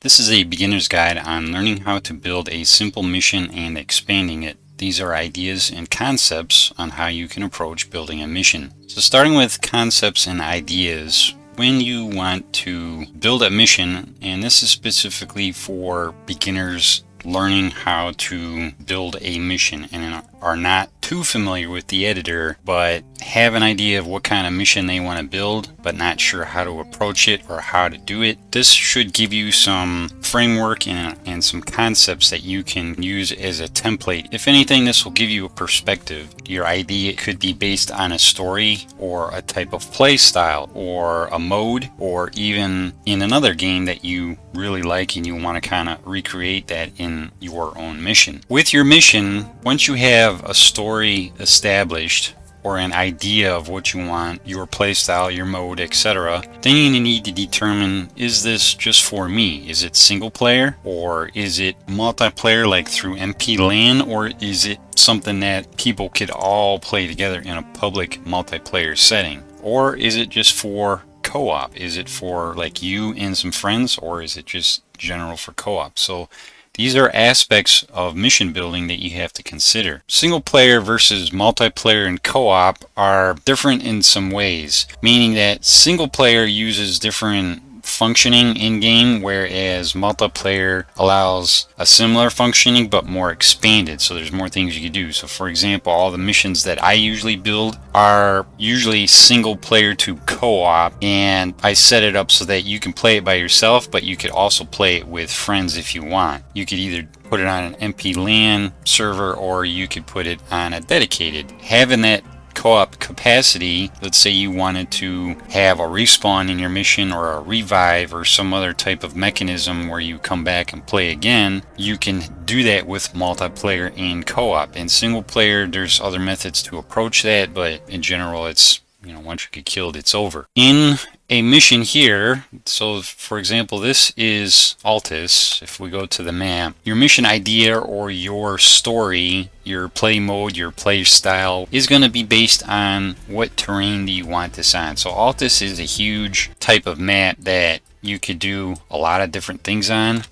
This is a beginner's guide on learning how to build a simple mission and expanding it. These are ideas and concepts on how you can approach building a mission. So starting with concepts and ideas, when you want to build a mission, and this is specifically for beginners learning how to build a mission and are not too familiar with the editor but have an idea of what kind of mission they want to build but not sure how to approach it or how to do it, this should give you some framework and some concepts that you can use as a template. If anything, this will give you a perspective. Your idea could be based on a story or a type of play style or a mode, or even in another game that you really like and you want to kind of recreate that in your own mission. With your mission, once you have a story established or an idea of what you want, your playstyle, your mode, etc., then you need to determine, is this just for me? Is it single player, or is it multiplayer like through MP LAN, or is it something that people could all play together in a public multiplayer setting? Or is it just for co-op? Is it for like you and some friends, or is it just general for co-op? So these are aspects of mission building that you have to consider. Single player versus multiplayer and co-op are different in some ways, meaning that single player uses different functioning in-game, whereas multiplayer allows a similar functioning but more expanded, so there's more things you can do. So for example, all the missions that I usually build are usually single player to co-op, and I set it up so that you can play it by yourself, but you could also play it with friends if you want. You could either put it on an MP LAN server or you could put it on a dedicated. Having that co-op capacity, let's say you wanted to have a respawn in your mission or a revive or some other type of mechanism where you come back and play again, you can do that with multiplayer and co-op. In single player, there's other methods to approach that, but in general, it's, once you get killed, it's over. In a mission here, so for example, this is Altus. If we go to the map, your mission idea or your story, your play mode, your play style is going to be based on what terrain do you want this on. So Altus is a huge type of map that you could do a lot of different things on.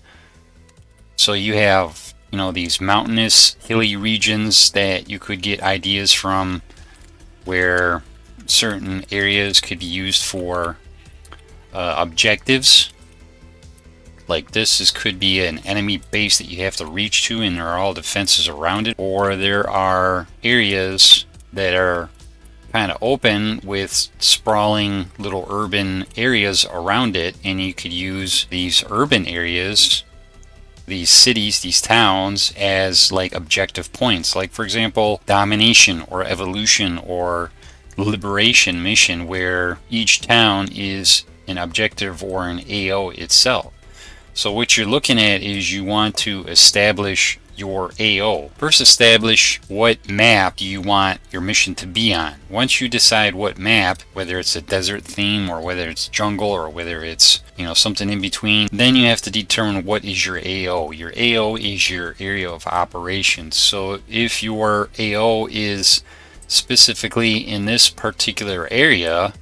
So you have, these mountainous, hilly regions that you could get ideas from, where certain areas could be used for objectives. Like this could be an enemy base that you have to reach to, and there are all defenses around it. Or there are areas that are kind of open with sprawling little urban areas around it, and you could use these urban areas, these cities, these towns, as like objective points. Like for example, domination or evolution or liberation mission, where each town is an objective or an AO itself. So what you're looking at is you want to establish your AO. First, establish what map do you want your mission to be on. Once you decide what map, whether it's a desert theme or whether it's jungle or whether it's something in between, then you have to determine what is your AO. Your AO is your area of operations. So if your AO is specifically in this particular area,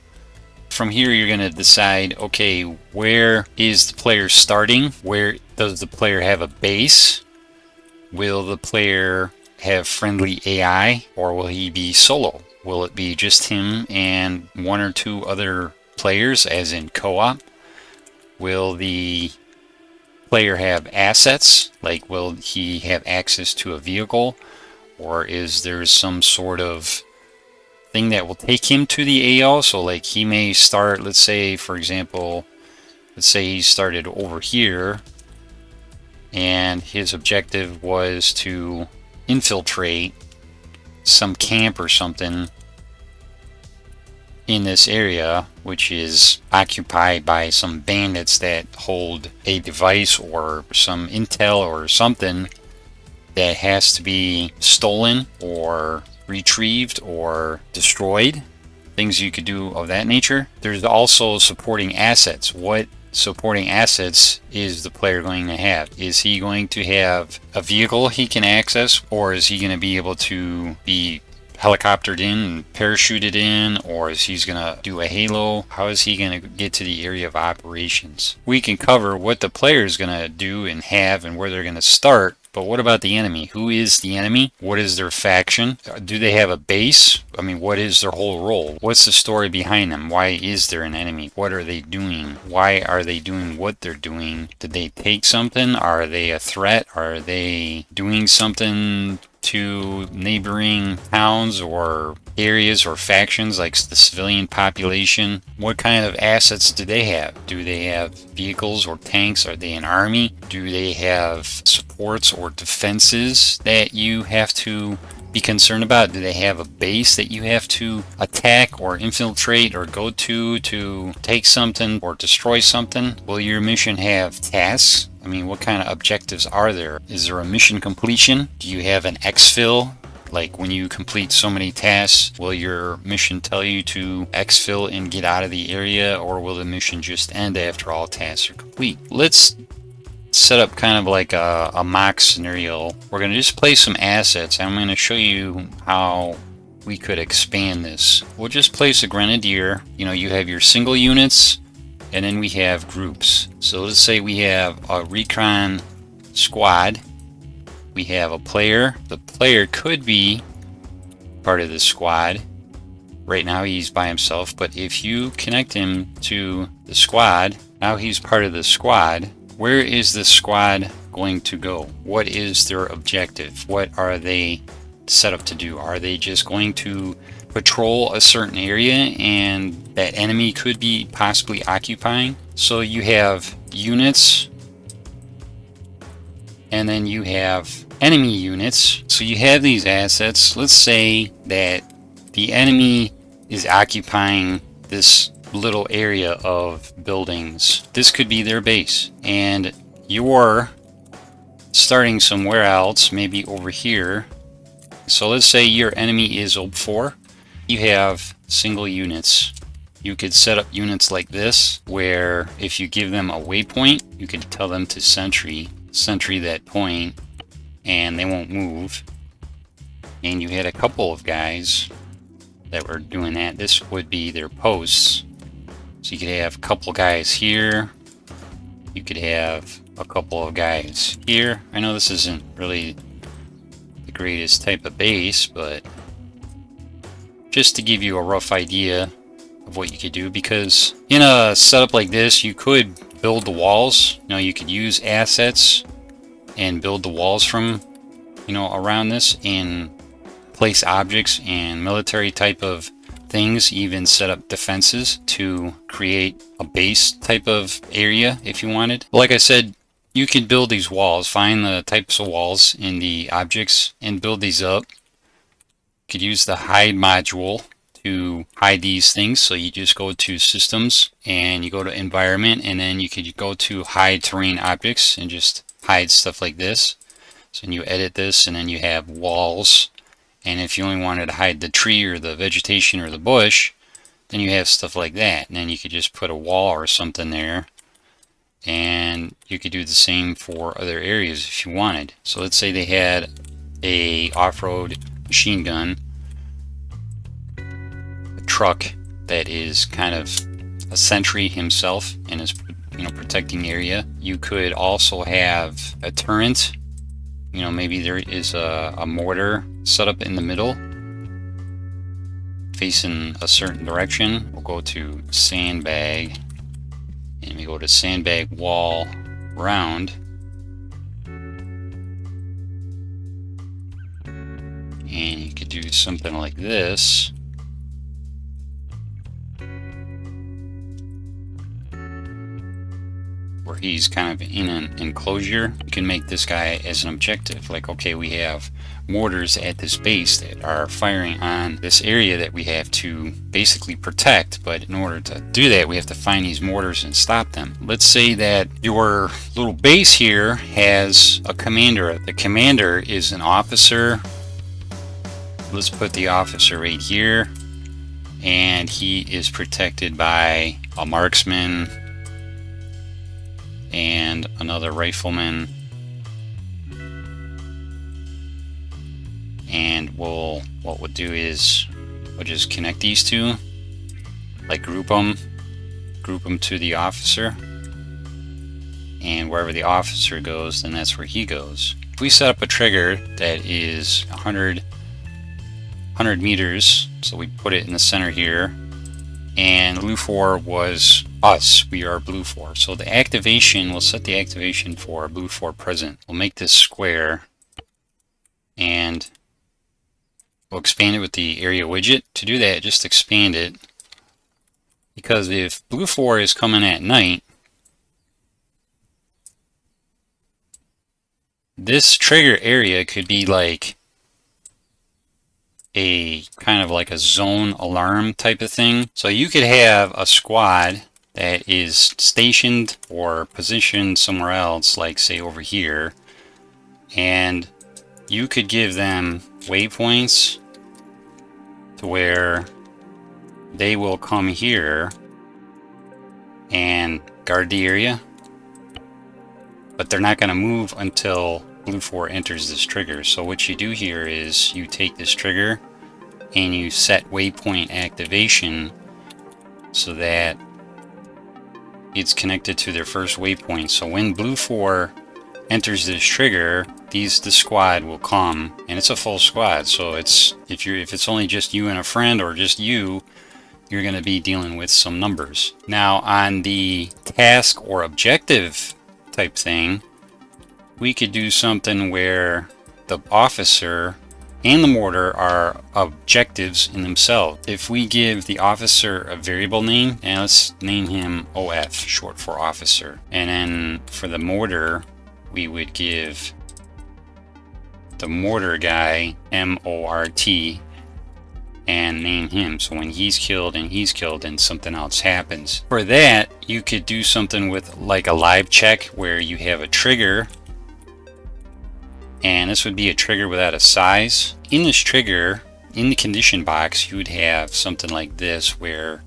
from here you're going to decide, okay, where is the player starting? Where does the player have a base? Will the player have friendly AI, or will he be solo? Will it be just him and one or two other players, as in co-op? Will the player have assets? Like, will he have access to a vehicle? Or is there some sort of thing that will take him to the AO? So like he may start, let's say for example, let's say he started over here and his objective was to infiltrate some camp or something in this area, which is occupied by some bandits that hold a device or some intel or something that has to be stolen or retrieved or destroyed, things you could do of that nature. There's also supporting assets. What supporting assets is the player going to have? Is he going to have a vehicle he can access, or is he going to be able to be helicoptered in and parachuted in, or is he gonna do a halo? How is he gonna get to the area of operations? We can cover what the player is gonna do and have and where they're gonna start. But what about the enemy? Who is the enemy? What is their faction? Do they have a base? I mean, what is their whole role? What's the story behind them? Why is there an enemy? What are they doing? Why are they doing what they're doing? Did they take something? Are they a threat? Are they doing something to neighboring towns or areas or factions like the civilian population? What kind of assets do they have? Do they have vehicles or tanks? Are they an army? Do they have supports or defenses that you have to be concerned about? Do they have a base that you have to attack or infiltrate or go to take something or destroy something? Will your mission have tasks? I mean, what kind of objectives are there? Is there a mission completion? Do you have an exfil? Like when you complete so many tasks, will your mission tell you to exfil and get out of the area, or will the mission just end after all tasks are complete? Let's set up kind of like a mock scenario. We're going to just place some assets. I'm going to show you how we could expand this. We'll just place a grenadier. You know, you have your single units, and then we have groups. So let's say we have a recon squad. We have a player. The player could be part of the squad. Right now he's by himself, but if you connect him to the squad, now he's part of the squad. Where is the squad going to go? What is their objective? What are they set up to do? Are they just going to patrol a certain area and that enemy could be possibly occupying? So you have units, and then you have enemy units. So you have these assets. Let's say that the enemy is occupying this little area of buildings. This could be their base, and you're starting somewhere else, maybe over here. So let's say your enemy is OP4. You have single units. You could set up units like this, where if you give them a waypoint, you could tell them to sentry that point, and they won't move. And you had a couple of guys that were doing that. This would be their posts. So you could have a couple guys here. You could have a couple of guys here. I know this isn't really the greatest type of base, but just to give you a rough idea of what you could do, because in a setup like this, you could build the walls. You know, you could use assets and build the walls from, you know, around this, and place objects and military type of things, even set up defenses to create a base type of area if you wanted. Like I said, you could build these walls, find the types of walls in the objects and build these up. You could use the hide module to hide these things. So you just go to systems and you go to environment, and then you could go to hide terrain objects and just hide stuff like this. So you edit this, and then you have walls. And if you only wanted to hide the tree or the vegetation or the bush, then you have stuff like that. And then you could just put a wall or something there. And you could do the same for other areas if you wanted. So let's say they had a off-road machine gun, a truck that is kind of a sentry himself and is, you know, protecting the area. You could also have a turret. You know, maybe there is a mortar set up in the middle facing a certain direction. We'll go to sandbag, and we go to sandbag wall round, and you could do something like this. Where he's kind of in an enclosure. You can make this guy as an objective. Like, okay, we have mortars at this base that are firing on this area that we have to basically protect, but in order to do that, we have to find these mortars and stop them. Let's say that your little base here has a commander. The commander is an officer. Let's put the officer right here, and he is protected by a marksman and another rifleman And what we'll do is we'll just connect these two, like group them to the officer, and wherever the officer goes, then that's where he goes. If we set up a trigger that is 100 meters, so we put it in the center here, and blue 4 was us, we are blue 4. So the activation, we'll set the activation for blue 4 present. We'll make this square, and we'll expand it with the area widget. To do that, just expand it, because if blue 4 is coming at night, this trigger area could be like a kind of like a zone alarm type of thing. So you could have a squad that is stationed or positioned somewhere else, like say over here, and you could give them waypoints to where they will come here and guard the area, but they're not going to move until blue 4 enters this trigger. So what you do here is you take this trigger and you set waypoint activation so that it's connected to their first waypoint. So when blue 4 enters this trigger, the squad will come, and it's a full squad. So it's if it's only just you and a friend, or just you're going to be dealing with some numbers. Now on the task or objective type thing, we could do something where the officer and the mortar are objectives in themselves. If we give the officer a variable name, and let's name him OF, short for officer, and then for the mortar we would give the mortar guy MORT and name him, so when he's killed and something else happens. For that, you could do something with like a live check, where you have a trigger, and this would be a trigger without a size. In this trigger, in the condition box, you would have something like this, where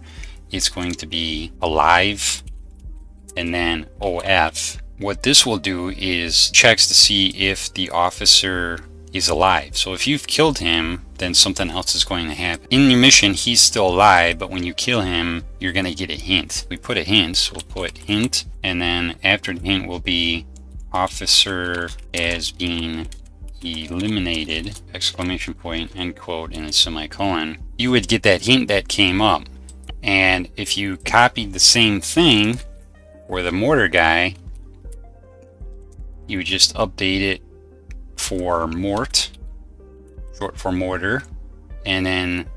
it's going to be alive and then OF. What this will do is checks to see if the officer is alive. So if you've killed him, then something else is going to happen. In your mission, he's still alive, but when you kill him, you're going to get a hint. We put a hint, so we'll put hint, and then after the hint will be officer as being eliminated, exclamation point, end quote, and a semicolon. You would get that hint that came up. And if you copied the same thing for the mortar guy, you would just update it for mort, short for mortar, and then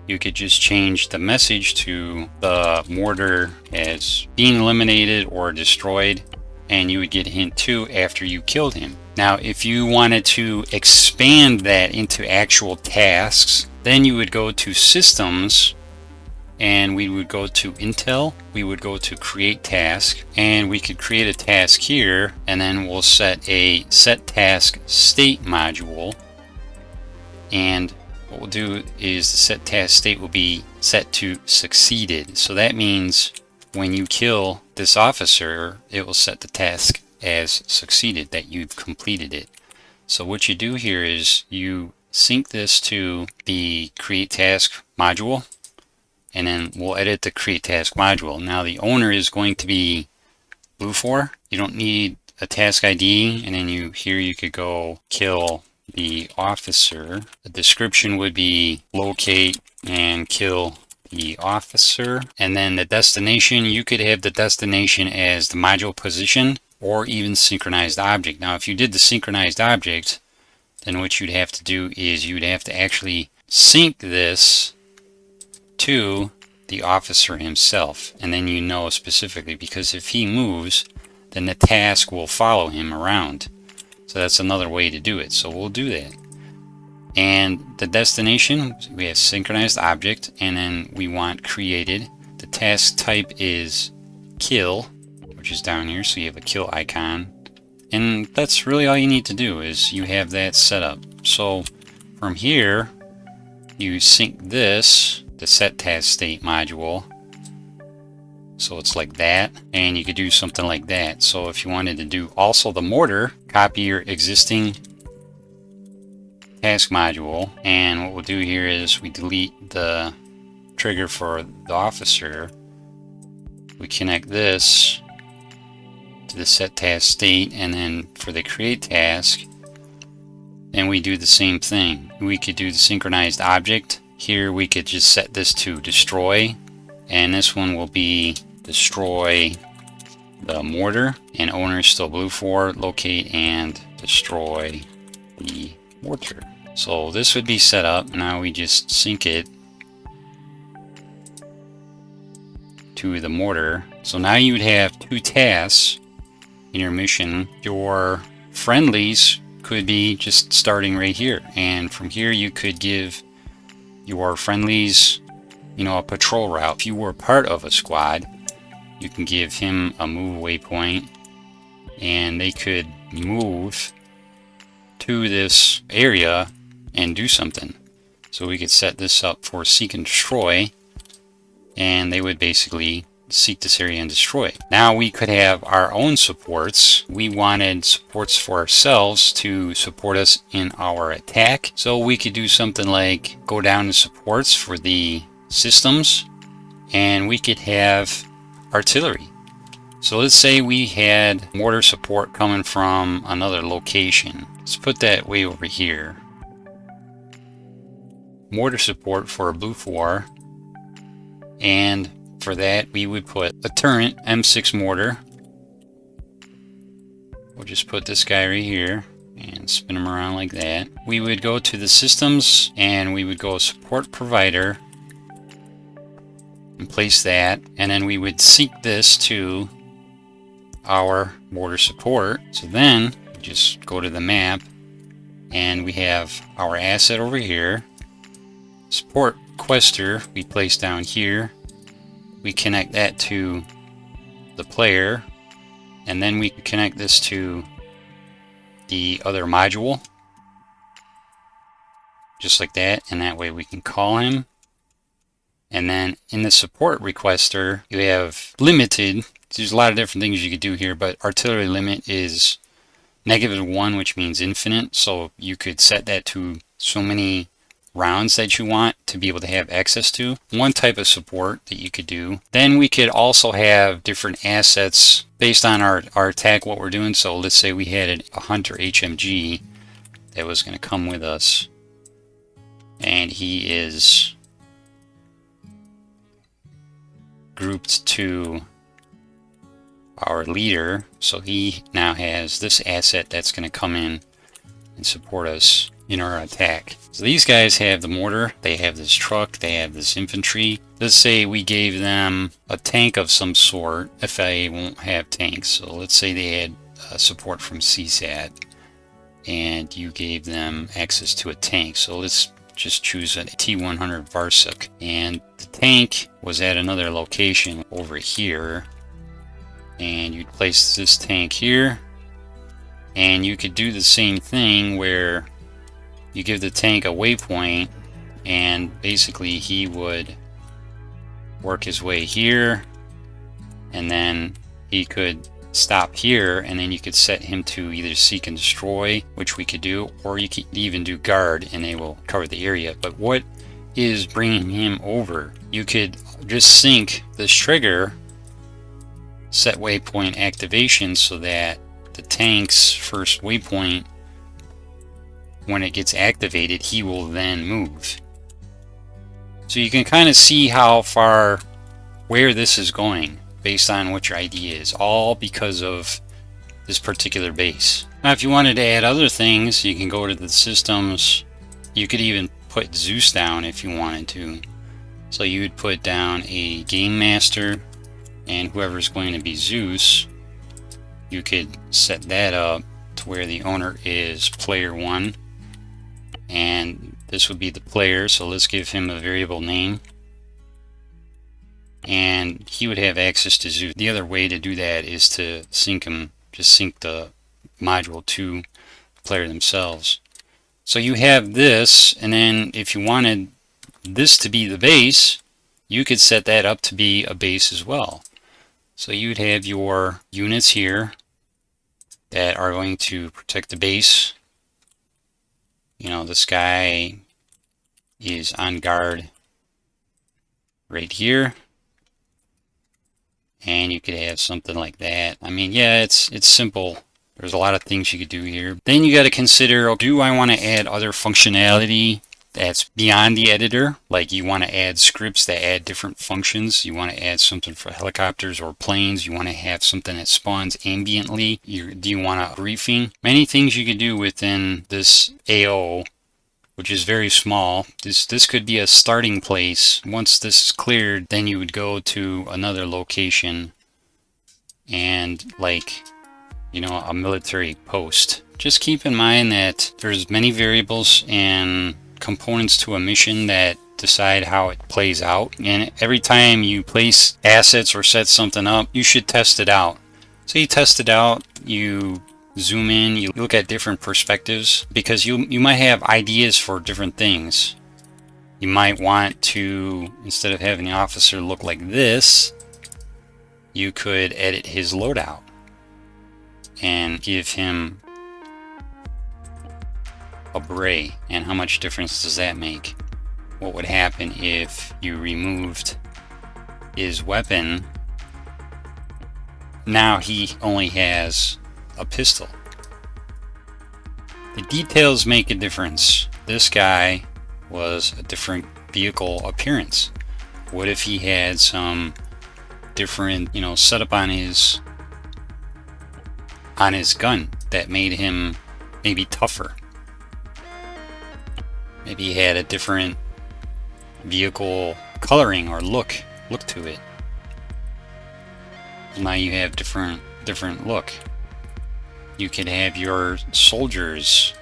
you could just change the message to the mortar as being eliminated or destroyed, and you would get hint 2 after you killed him. Now if you wanted to expand that into actual tasks, then you would go to systems, and we would go to Intel, we would go to create task, and we could create a task here, and then we'll set a set task state module. And what we'll do is the set task state will be set to succeeded. So that means when you kill this officer, it will set the task as succeeded, that you've completed it. So what you do here is you sync this to the create task module, and then we'll edit the create task module. Now the owner is going to be blue 4. You don't need a task ID, and then here you could go kill the officer. The description would be locate and kill the officer. And then the destination, you could have the destination as the module position or even synchronized object. Now if you did the synchronized object, then what you'd have to do is you'd have to actually sync this to the officer himself, and then you know specifically, because if he moves, then the task will follow him around. So that's another way to do it. So we'll do that. And the destination, we have synchronized object, and then we want created. The task type is kill, which is down here, so you have a kill icon. And that's really all you need to do, is you have that set up. So from here, you sync this, the set task state module, so it's like that, and you could do something like that. So if you wanted to do also the mortar, copy your existing task module, and what we'll do here is we delete the trigger for the officer. We connect this to the set task state, and then for the create task, then we do the same thing. We could do the synchronized object. Here we could just set this to destroy, and this one will be destroy the mortar, and owner is still blue for locate and destroy the mortar. So this would be set up. Now we just sync it to the mortar. So now you would have two tasks in your mission. Your friendlies could be just starting right here, and from here you could give your friendlies, you know, a patrol route. If you were part of a squad, you can give him a move waypoint, and they could move to this area and do something. So we could set this up for seek and destroy, and they would basically seek this area and destroy. Now we could have our own supports. We wanted supports for ourselves to support us in our attack. So we could do something like go down to supports for the systems, and we could have artillery. So let's say we had mortar support coming from another location. Let's put that way over here. Mortar support for a blue 4, and for that we would put a turret M6 mortar. We'll just put this guy right here and spin him around like that. We would go to the systems, and we would go support provider and place that, and then we would sync this to our mortar support. So then just go to the map, and we have our asset over here. Support quester we place down here. We connect that to the player, and then we can connect this to the other module, just like that, and that way we can call him. And then in the support requester, you have limited. There's a lot of different things you could do here, but artillery limit is -1, which means infinite. So you could set that to so many rounds that you want to be able to have access to. One type of support that you could do. Then we could also have different assets based on our attack, what we're doing. So let's say we had a Hunter HMG that was going to come with us, and he is grouped to our leader, so he now has this asset that's going to come in and support us in our attack. So these guys have the mortar, they have this truck, they have this infantry. Let's say we gave them a tank of some sort. FIA won't have tanks, so let's say they had support from CSAT, and you gave them access to a tank. So let's just choose a T100 Varsuk, and the tank was at another location over here, and you'd place this tank here, and you could do the same thing where you give the tank a waypoint, and basically he would work his way here, and then he could stop here, and then you could set him to either seek and destroy, which we could do, or you could even do guard, and they will cover the area. But what is bringing him over? You could just sync this trigger, set waypoint activation, so that the tank's first waypoint, when it gets activated, he will then move. So you can kind of see how far, where this is going based on what your idea is, all because of this particular base. Now if you wanted to add other things, you can go to the systems. You could even put Zeus down if you wanted to. So you would put down a game master, and whoever's going to be Zeus, you could set that up to where the owner is player 1, and this would be the player. So let's give him a variable name, and he would have access to Zeus. The other way to do that is to sync him, just sync the module to the player themselves. So you have this, and then if you wanted this to be the base, you could set that up to be a base as well. So you'd have your units here that are going to protect the base. You know, this guy is on guard right here. And you could have something like that. I mean, yeah, it's simple. There's a lot of things you could do here. Then you got to consider, do I want to add other functionality that's beyond the editor? Like you want to add scripts that add different functions. You want to add something for helicopters or planes. You want to have something that spawns ambiently. Do you want a briefing? Many things you could do within this AO, which is very small. This could be a starting place. Once this is cleared, then you would go to another location and, like, you know, a military post. Just keep in mind that there's many variables and components to a mission that decide how it plays out. And every time you place assets or set something up, you should test it out. So you test it out, you zoom in, you look at different perspectives, because you might have ideas for different things. You might want to, instead of having the officer look like this, you could edit his loadout and give him a beret. And how much difference does that make? What would happen if you removed his weapon? Now he only has a pistol. The details make a difference. This guy was a different vehicle appearance. What if he had some different, you know, setup on his gun that made him maybe tougher? Maybe he had a different vehicle coloring or look to it. Now you have different look. You could have your soldiers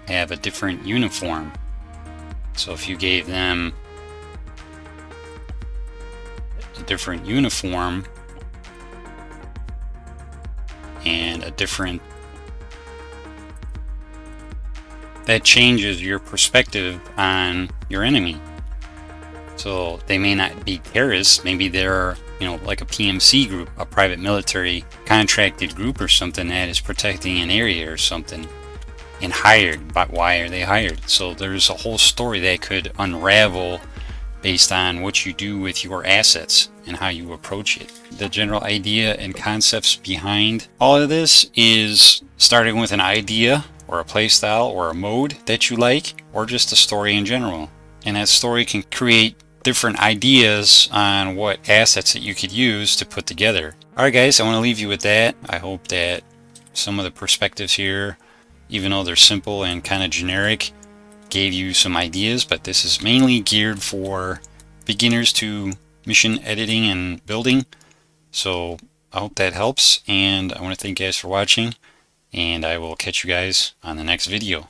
have a different uniform. So if you gave them a different uniform and a different, that changes your perspective on your enemy. So they may not be terrorists, maybe they're, you know, like a PMC group, a private military contracted group or something that is protecting an area or something, and hired. But why are they hired? So there's a whole story that could unravel based on what you do with your assets and how you approach it. The general idea and concepts behind all of this is starting with an idea or a playstyle or a mode that you like, or just a story in general. And that story can create different ideas on what assets that you could use to put together. Alright guys, I want to leave you with that. I hope that some of the perspectives here, even though they're simple and kind of generic, gave you some ideas, but this is mainly geared for beginners to mission editing and building. So I hope that helps, and I want to thank you guys for watching, and I will catch you guys on the next video.